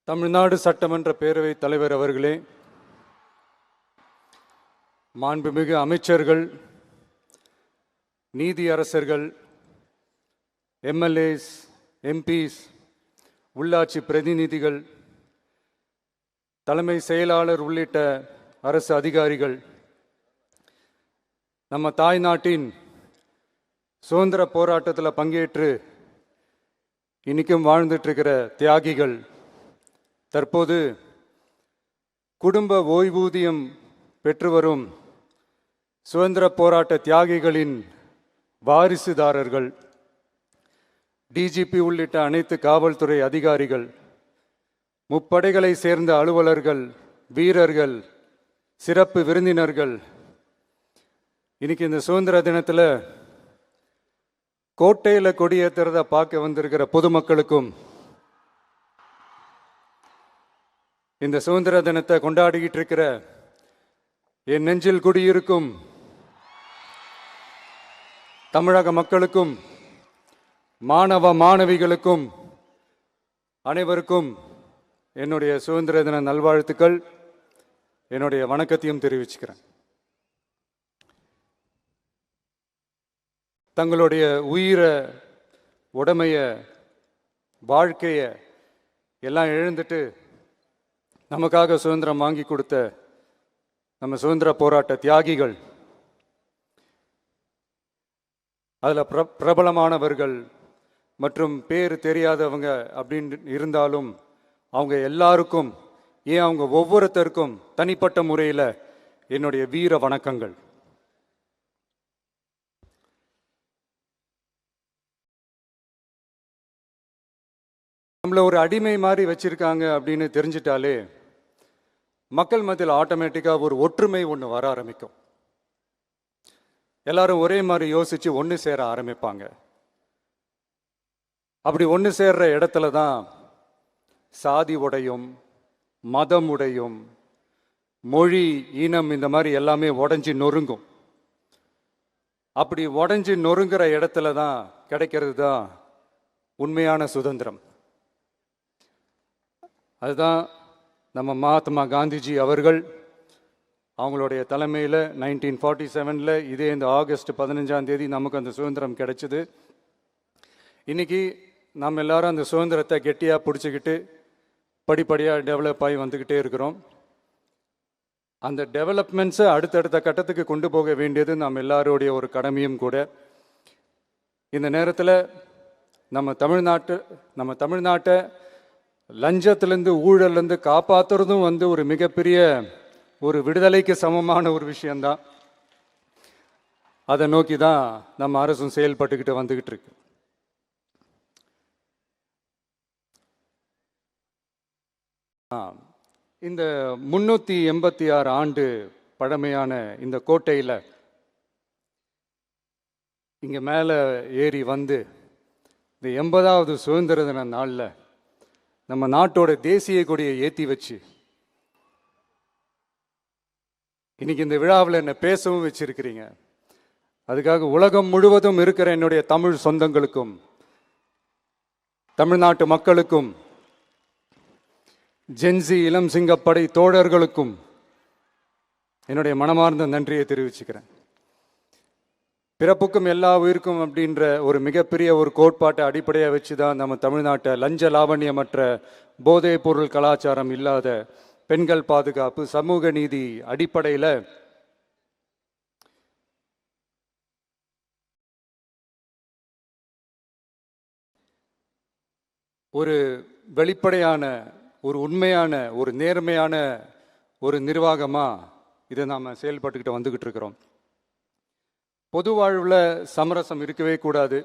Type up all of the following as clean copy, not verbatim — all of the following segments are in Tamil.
தமிழ்நாடு சட்டமன்ற பேரவைத் தலைவர் அவர்களே, மாண்புமிகு அமைச்சர்கள், நீதியரசர்கள், எம்எல்ஏஸ், எம்பிஸ், உள்ளாட்சி பிரதிநிதிகள், தலைமை செயலாளர் உள்ளிட்ட அரசு அதிகாரிகள், நம்ம தாய்நாட்டின் சுதந்திர போராட்டத்தில் பங்கேற்று இன்னைக்கும் வாழ்ந்துட்டு இருக்கிற தியாகிகள், தற்போது குடும்ப ஓய்வூதியம் பெற்று வரும் சுதந்திர போராட்ட தியாகிகளின் வாரிசுதாரர்கள், டிஜிபி உள்ளிட்ட அனைத்து காவல்துறை அதிகாரிகள், முப்படைகளை சேர்ந்த அலுவலர்கள், வீரர்கள், சிறப்பு விருந்தினர்கள், இன்னைக்கு இந்த சுதந்திர தினத்தில் கோட்டையில் கொடியேற்றுறத பார்க்க வந்திருக்கிற பொதுமக்களுக்கும், இந்த சுதந்திர தினத்தை கொண்டாடிக்கிட்டு இருக்கிற என் நெஞ்சில் குடியிருக்கும் தமிழக மக்களுக்கும், மாணவ மாணவிகளுக்கும் அனைவருக்கும் என்னுடைய சுதந்திர தின நல்வாழ்த்துக்கள், என்னுடைய வணக்கத்தையும் தெரிவிச்சுக்கிறேன். தங்களுடைய உயிரை, உடமைய, வாழ்க்கைய எல்லாம் இழந்துட்டு நமக்காக சுதந்திரம் வாங்கி கொடுத்த நம்ம சுதந்திர போராட்ட தியாகிகள், அதில் பிரபலமானவர்கள் மற்றும் பேர் தெரியாதவங்க அப்படின்னு இருந்தாலும் அவங்க எல்லாருக்கும், ஏன் அவங்க ஒவ்வொருத்தருக்கும் தனிப்பட்ட முறையில் என்னுடைய வீர வணக்கங்கள். நம்மளை ஒரு அடிமை மாதிரி வச்சிருக்காங்க அப்படின்னு தெரிஞ்சிட்டாலே மக்கள் மத்தியில் ஆட்டோமேட்டிக்காக ஒரு ஒற்றுமை ஒன்று வர ஆரம்பிக்கும். எல்லாரும் ஒரே மாதிரி யோசிச்சு ஒன்று சேர ஆரம்பிப்பாங்க. அப்படி ஒன்று சேர்ற இடத்துல தான் சாதி உடையும், மதம் உடையும், மொழி, இனம் இந்த மாதிரி எல்லாமே உடஞ்சி நொறுங்கும். அப்படி உடஞ்சி நொறுங்குற இடத்துல தான் கிடைக்கிறது தான் உண்மையான சுதந்திரம். அதுதான் நம்ம மகாத்மா காந்திஜி அவர்கள் அவங்களுடைய தலைமையில் 1947 இதே இந்த ஆகஸ்ட் 15 நமக்கு அந்த சுதந்திரம் கிடைச்சிது. இன்னைக்கு நம்ம எல்லாரும் அந்த சுதந்திரத்தை கெட்டியாக பிடிச்சிக்கிட்டு படிப்படியாக டெவலப் ஆகி வந்துக்கிட்டே இருக்கிறோம். அந்த டெவலப்மெண்ட்ஸை அடுத்தடுத்த கட்டத்துக்கு கொண்டு போக வேண்டியது நம்ம எல்லாருடைய ஒரு கடமையும் கூட. இந்த நேரத்தில் நம்ம தமிழ்நாட்டை லஞ்சத்திலேருந்து, ஊழல்லேருந்து காப்பாற்றுறதும் ஒரு மிகப்பெரிய ஒரு விடுதலைக்கு சமமான ஒரு விஷயந்தான். அதை நோக்கி தான் நம்ம அரசும் செயல்பட்டுக்கிட்டு வந்துக்கிட்டு இருக்கு. இந்த 386 ஆண்டு பழமையான இந்த கோட்டையில் இங்கே மேலே ஏறி வந்து இந்த 80வது சுதந்திர தின நாளில் நம்ம நாட்டோட தேசிய கொடியை ஏற்றி வச்சு இன்னைக்கு இந்த விழாவில் என்னை பேசவும் வச்சிருக்கிறீங்க. அதுக்காக உலகம் முழுவதும் இருக்கிற என்னுடைய தமிழ் சொந்தங்களுக்கும், தமிழ்நாட்டு மக்களுக்கும், ஜென்சி இளம் சிங்கப்படை தோழர்களுக்கும் என்னுடைய மனமார்ந்த நன்றியை தெரிவிச்சுக்கிறேன். பிறப்புக்கும் எல்லா உயிருக்கும் அப்படின்ற ஒரு மிகப்பெரிய ஒரு கோட்பாட்டை அடிப்படையாக வச்சு தான் நம்ம தமிழ்நாட்டை லஞ்ச லாவண்யமற்ற போதைப் பொருள் கலாச்சாரம் இல்லாத, பெண்கள் பாதுகாப்பு, சமூக நீதி அடிப்படையில் ஒரு வெளிப்படையான, ஒரு உண்மையான, ஒரு நேர்மையான ஒரு நிர்வாகமாக இதை நாம் செயல்பட்டுக்கிட்டு வந்துக்கிட்டு இருக்கிறோம். பொது வாழ்வில் சமரசம் இருக்கவே கூடாது.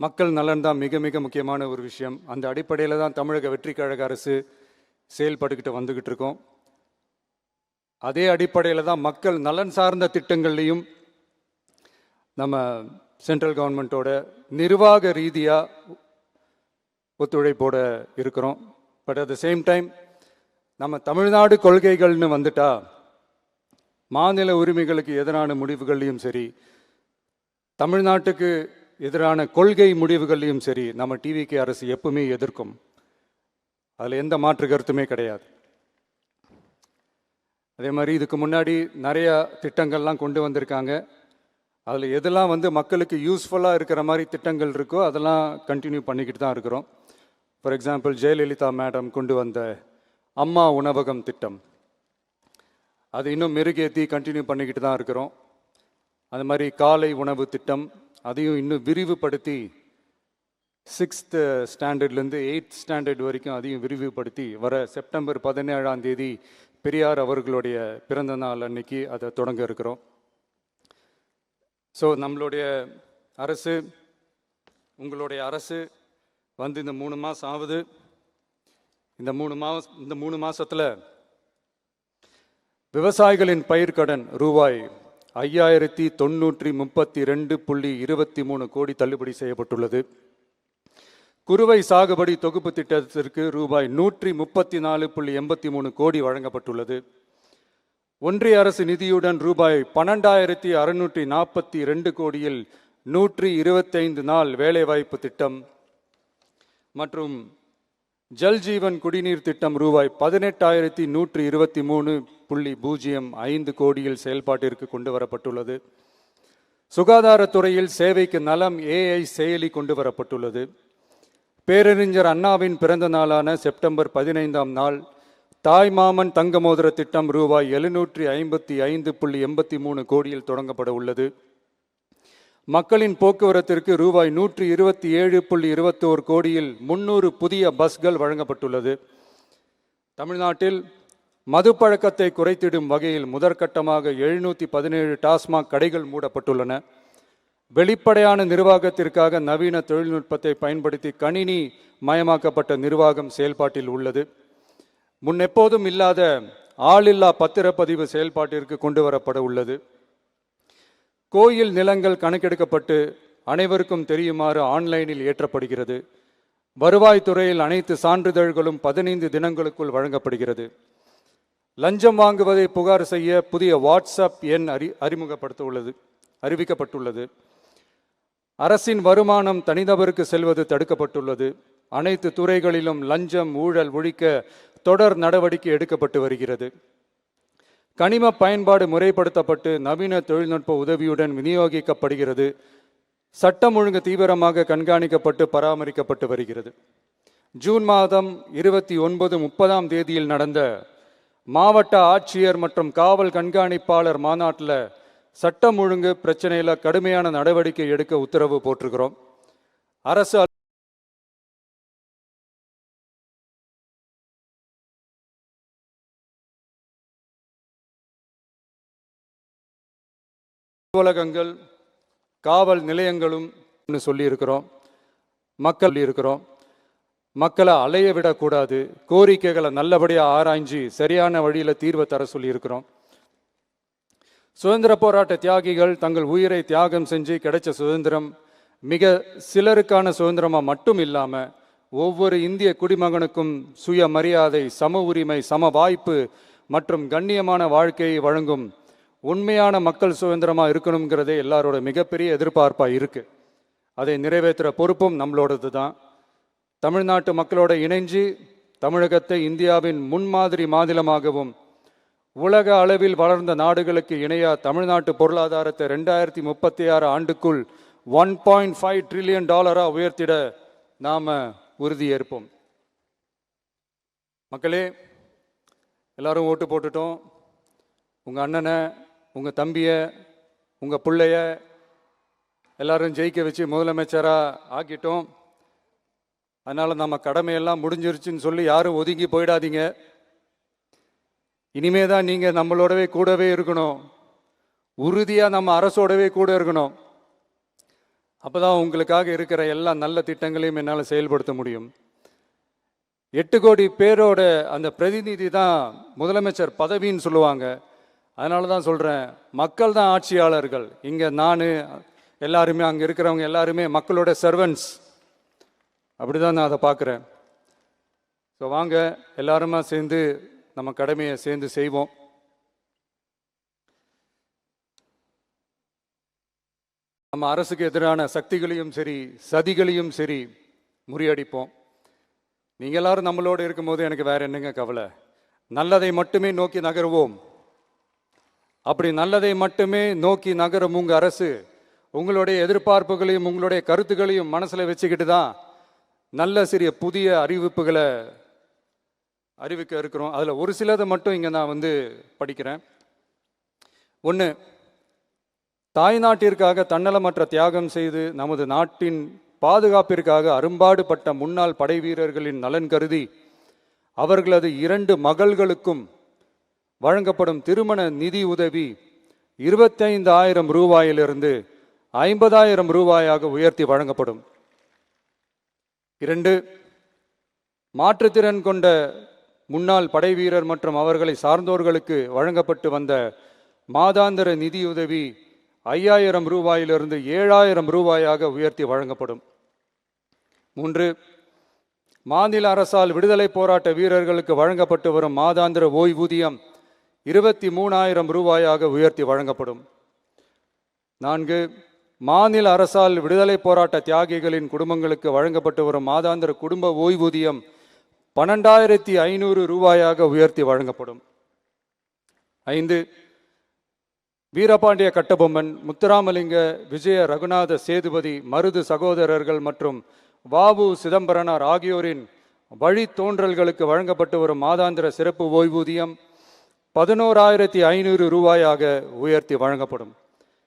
மக்கள் நலன் தான் மிக மிக முக்கியமான ஒரு விஷயம். அந்த அடிப்படையில் தான் தமிழக வெற்றிக் கழக அரசு செயல்பட்டுக்கிட்டு வந்துக்கிட்டு இருக்கோம். அதே அடிப்படையில் தான் மக்கள் நலன் சார்ந்த திட்டங்கள்லையும் நம்ம சென்ட்ரல் கவர்மெண்ட்டோட நிர்வாக ரீதியாக ஒத்துழைப்போடு இருக்கிறோம். But at the same time நம்ம தமிழ்நாடு கொள்கைகள்னு வந்துட்டா மாநில உரிமைகளுக்கு எதிரான முடிவுகள்லையும் சரி, தமிழ்நாட்டுக்கு எதிரான கொள்கை முடிவுகள்லையும் சரி நம்ம டிவிகே அரசு எப்பவுமே எதிர்க்கும். அதில் எந்த மாற்று கருத்துமே கிடையாது. அதே மாதிரி இதுக்கு முன்னாடி நிறையா திட்டங்கள்லாம் கொண்டு வந்திருக்காங்க. அதில் எதெல்லாம் மக்களுக்கு யூஸ்ஃபுல்லாக இருக்கிற மாதிரி திட்டங்கள் இருக்கோ அதெல்லாம் கண்டினியூ பண்ணிக்கிட்டு தான் இருக்கிறோம். ஃபார் எக்ஸாம்பிள், ஜெயலலிதா மேடம் கொண்டு வந்த அம்மா உணவகம் திட்டம், அது இன்னும் மெருகேற்றி கண்டினியூ பண்ணிக்கிட்டு தான் இருக்கிறோம். அது மாதிரி காலை உணவு திட்டம், அதையும் இன்னும் விரிவுபடுத்தி 6th ஸ்டாண்டர்ட்லேருந்து 8th ஸ்டாண்டர்ட் வரைக்கும் அதையும் விரிவுபடுத்தி வர செப்டம்பர் 17ஆம் தேதி பெரியார் அவர்களுடைய பிறந்த நாள் அன்னைக்கு அதை தொடங்க இருக்கிறோம். ஸோ நம்மளுடைய அரசு, உங்களுடைய அரசு இந்த 3 மாதம் ஆகுது. இந்த 3 மாதத்தில் விவசாயிகளின் பயிர்க்கடன் ரூபாய் 5932.23 கோடி தள்ளுபடி செய்யப்பட்டுள்ளது. குறுவை சாகுபடி தொகுப்பு திட்டத்திற்கு ரூபாய் 134.83 கோடி வழங்கப்பட்டுள்ளது. ஒன்றிய அரசு நிதியுடன் ரூபாய் 12,642 கோடியில் 125 நாள் வேலைவாய்ப்பு திட்டம் மற்றும் ஜல்ஜீவன் குடிநீர் திட்டம் ரூபாய் 18,123.05 கோடியில் செயல்பாட்டிற்கு கொண்டு வரப்பட்டுள்ளது. சுகாதாரத்துறையில் சேவைக்கு நலம் AI செயலி கொண்டு வரப்பட்டுள்ளது. பேரறிஞர் அண்ணாவின் பிறந்த நாளான செப்டம்பர் 15ஆம் நாள் தாய்மாமன் தங்க மோதிர திட்டம் ரூபாய் 755.83 கோடியில் தொடங்கப்பட உள்ளது. மக்களின் போக்குவரத்திற்கு ரூபாய் 127.21 கோடியில் 300 புதிய பஸ்கள் வழங்கப்பட்டுள்ளது. தமிழ்நாட்டில் மது பழக்கத்தை குறைத்திடும் வகையில் முதற்கட்டமாக 717 டாஸ்மாக் கடைகள் மூடப்பட்டுள்ளன. வெளிப்படையான நிர்வாகத்திற்காக நவீன தொழில்நுட்பத்தை பயன்படுத்தி கணினி மயமாக்கப்பட்ட நிர்வாகம் செயல்பாட்டில் உள்ளது. முன்னெப்போதும் இல்லாத ஆளில்லா பத்திரப்பதிவு செயல்பாட்டிற்கு கொண்டு வரப்பட உள்ளது. கோயில் நிலங்கள் கணக்கெடுக்கப்பட்டு அனைவருக்கும் தெரியுமாறு ஆன்லைனில் ஏற்றப்படுகிறது. வருவாய்த்துறையில் அனைத்து சான்றிதழ்களும் 15 தினங்களுக்குள் வழங்கப்படுகிறது. லஞ்சம் வாங்குவதை புகார் செய்ய புதிய வாட்ஸ்அப் எண் அறிவிக்கப்பட்டுள்ளது. அரசின் வருமானம் தனிநபருக்கு செல்வது தடுக்கப்பட்டுள்ளது. அனைத்து துறைகளிலும் லஞ்சம் ஊழல் ஒழிக்க தொடர் நடவடிக்கை எடுக்கப்பட்டு வருகிறது. கனிம பயன்பாடு முறைப்படுத்தப்பட்டு நவீன தொழில்நுட்ப உதவியுடன் விநியோகிக்கப்படுகிறது. சட்டம் ஒழுங்கு தீவிரமாக கண்காணிக்கப்பட்டு பராமரிக்கப்பட்டு வருகிறது. ஜூன் மாதம் 29, 30ஆம் தேதியில் நடந்த மாவட்ட ஆட்சியர் மற்றும் காவல் கண்காணிப்பாளர் மாநாட்டில் சட்டம் ஒழுங்கு பிரச்சனையில் கடுமையான நடவடிக்கை எடுக்க உத்தரவு போட்டிருக்கிறோம். அரசு அலுவலகங்கள் காவல் நிலையங்களும் சொல்லியிருக்கிறோம். மக்களை அலைய விடக்கூடாது. கோரிக்கைகளை நல்லபடியாக ஆராய்ஞ்சு சரியான வழியில் தீர்வை தர சொல்லியிருக்கிறோம். சுதந்திர போராட்ட தியாகிகள் தங்கள் உயிரை தியாகம் செஞ்சு கிடைச்ச சுதந்திரம் மிக சிலருக்கான சுதந்திரமாக மட்டும் இல்லாமல் ஒவ்வொரு இந்திய குடிமகனுக்கும் சுய மரியாதை, சம உரிமை, சம வாய்ப்பு மற்றும் கண்ணியமான வாழ்க்கையை வழங்கும் உண்மையான மக்கள் சுதந்திரமாக இருக்கணுங்கிறதே எல்லாரோட மிகப்பெரிய எதிர்பார்ப்பாக இருக்குது. அதை நிறைவேற்றுற பொறுப்பும் நம்மளோடது தான். தமிழ்நாட்டு மக்களோட இணைஞ்சு தமிழகத்தை இந்தியாவின் முன்மாதிரி மாநிலமாகவும் உலக அளவில் வளர்ந்த நாடுகளுக்கு இணையா தமிழ்நாட்டு பொருளாதாரத்தை 2036 ஆண்டுக்குள் $1.5 trillion உயர்த்திட நாம உறுதியேற்போம். மக்களே, எல்லாரும் ஓட்டு போட்டுட்டோம். உங்க அண்ணனை, உங்க தம்பிய, உங்க பிள்ளைய எல்லாரும் ஜெயிக்க வச்சு முதலமைச்சராக ஆக்கிட்டோம். அதனால நம்ம கடமையெல்லாம் முடிஞ்சிருச்சுன்னு சொல்லி யாரும் ஒதுங்கி போயிடாதீங்க. இனிமே தான் நீங்கள் நம்மளோடவே கூடவே இருக்கணும். உறுதியாக நம்ம அரசோடவே கூட இருக்கணும். அப்போ தான் உங்களுக்காக இருக்கிற எல்லா நல்ல திட்டங்களையும் என்னால் செயல்படுத்த முடியும். 8 கோடி பேரோட அந்த பிரதிநிதி தான் முதலமைச்சர் பதவின்னு சொல்லுவாங்க. அதனால தான் சொல்கிறேன், மக்கள் தான் ஆட்சியாளர்கள். இங்கே நான் எல்லாருமே, அங்கே இருக்கிறவங்க எல்லாருமே மக்களோட சர்வன்ட்ஸ். அப்படி தான் நான் அதை பார்க்குறேன். ஸோ வாங்க எல்லாருமா சேர்ந்து நம்ம கடமையை சேர்ந்து செய்வோம். நம்ம அரசுக்கு எதிரான சக்திகளையும் சரி சதிகளையும் சரி முறியடிப்போம். நீங்கள் எல்லாரும் நம்மளோடு இருக்கும்போது எனக்கு வேற என்னங்க கவலை? நல்லதை மட்டுமே நோக்கி நகருவோம். அப்படி நல்லதை மட்டுமே நோக்கி நகரும் உங்கள் அரசு உங்களுடைய எதிர்பார்ப்புகளையும் உங்களுடைய கருத்துக்களையும் மனசில் வச்சுக்கிட்டு தான் நல்ல சிறிய புதிய அறிவிப்புகளை அறிவிக்க இருக்கிறோம். அதில் ஒரு சிலதை மட்டும் இங்கே நான் படிக்கிறேன். ஒன்று, தாய்நாட்டிற்காக தன்னலமற்ற தியாகம் செய்து நமது நாட்டின் பாதுகாப்பிற்காக அரும்பாடுபட்ட முன்னாள் படை வீரர்களின் நலன் கருதி அவர்களது 2 மகள்களுக்கும் வழங்கப்படும் திருமண நிதி உதவி 25,000 ரூபாயிலிருந்து 50,000 ரூபாயாக உயர்த்தி வழங்கப்படும். 2, மாற்றுத்திறன் கொண்ட முன்னாள் படை வீரர் மற்றும் அவர்களை சார்ந்தோர்களுக்கு வழங்கப்பட்டு வந்த மாதாந்திர நிதியுதவி 5,000 ரூபாயிலிருந்து 7,000 ரூபாயாக உயர்த்தி வழங்கப்படும். 3, மாநில அரசால் விடுதலை போராட்ட வீரர்களுக்கு வழங்கப்பட்டு வரும் மாதாந்திர ஓய்வூதியம் 23,000 ரூபாயாக உயர்த்தி வழங்கப்படும். 4, மாநில அரசால் விடுதலை போராட்ட தியாகிகளின் குடும்பங்களுக்கு வழங்கப்பட்டு வரும் மாதாந்திர குடும்ப ஓய்வூதியம் 12,500 ரூபாயாக உயர்த்தி வழங்கப்படும். 5, வீரபாண்டிய கட்டபொம்மன், முத்துராமலிங்க, விஜய ரகுநாத சேதுபதி, மருது சகோதரர்கள் மற்றும் வாவு சிதம்பரனார் ஆகியோரின் வழித்தோன்றல்களுக்கு வழங்கப்பட்டு வரும் மாதாந்திர சிறப்பு ஓய்வூதியம் 11,500 ரூபாயாக உயர்த்தி வழங்கப்படும்.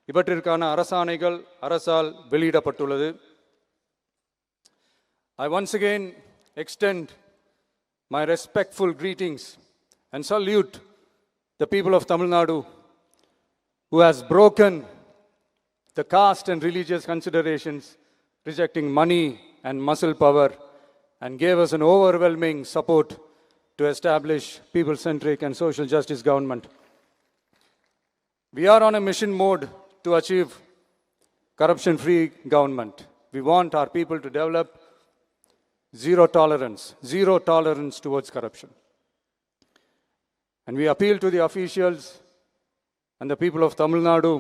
இவற்றிற்கான அரசாணைகள் அரசால் வெளியிடப்பட்டுள்ளது. I once again extend my respectful greetings and salute the people of Tamil Nadu who has broken the caste and religious considerations, rejecting money and muscle power, and gave us an overwhelming support to establish people-centric and social justice government. We are on a mission mode to achieve corruption-free government. We want our people to develop zero tolerance towards corruption. And we appeal to the officials and the people of Tamil Nadu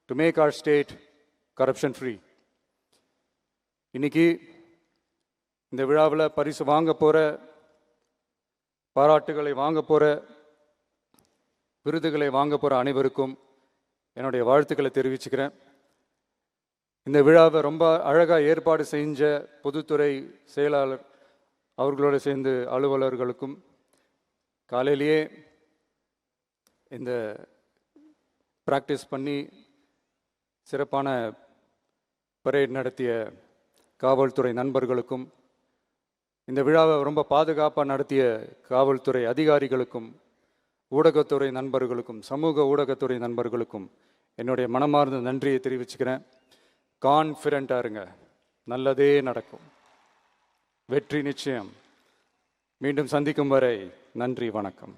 to make our state corruption-free. இன்னைக்கு இந்த விழாவில் பரிசு வாங்க போகிற, பாராட்டுகளை வாங்க போகிற, விருதுகளை வாங்க போகிற அனைவருக்கும் என்னுடைய வாழ்த்துக்களை தெரிவிச்சுக்கிறேன். இந்த விழாவை ரொம்ப அழகாக ஏற்பாடு செஞ்ச பொதுத்துறை செயலாளர் அவர்களோடு சேர்ந்து அலுவலர்களுக்கும், காலையிலேயே இந்த ப்ராக்டிஸ் பண்ணி சிறப்பான பரேட் நடத்திய காவல்துறை நண்பர்களுக்கும், இந்த விழாவை ரொம்ப பாதுகாப்பாக நடத்திய காவல்துறை அதிகாரிகளுக்கும், ஊடகத்துறை நண்பர்களுக்கும், சமூக ஊடகத்துறை நண்பர்களுக்கும் என்னுடைய மனமார்ந்த நன்றியை தெரிவிச்சுக்கிறேன். கான்ஃபிடென்ட்டாக இருங்க, நல்லதே நடக்கும், வெற்றி நிச்சயம். மீண்டும் சந்திக்கும் வரை நன்றி, வணக்கம்.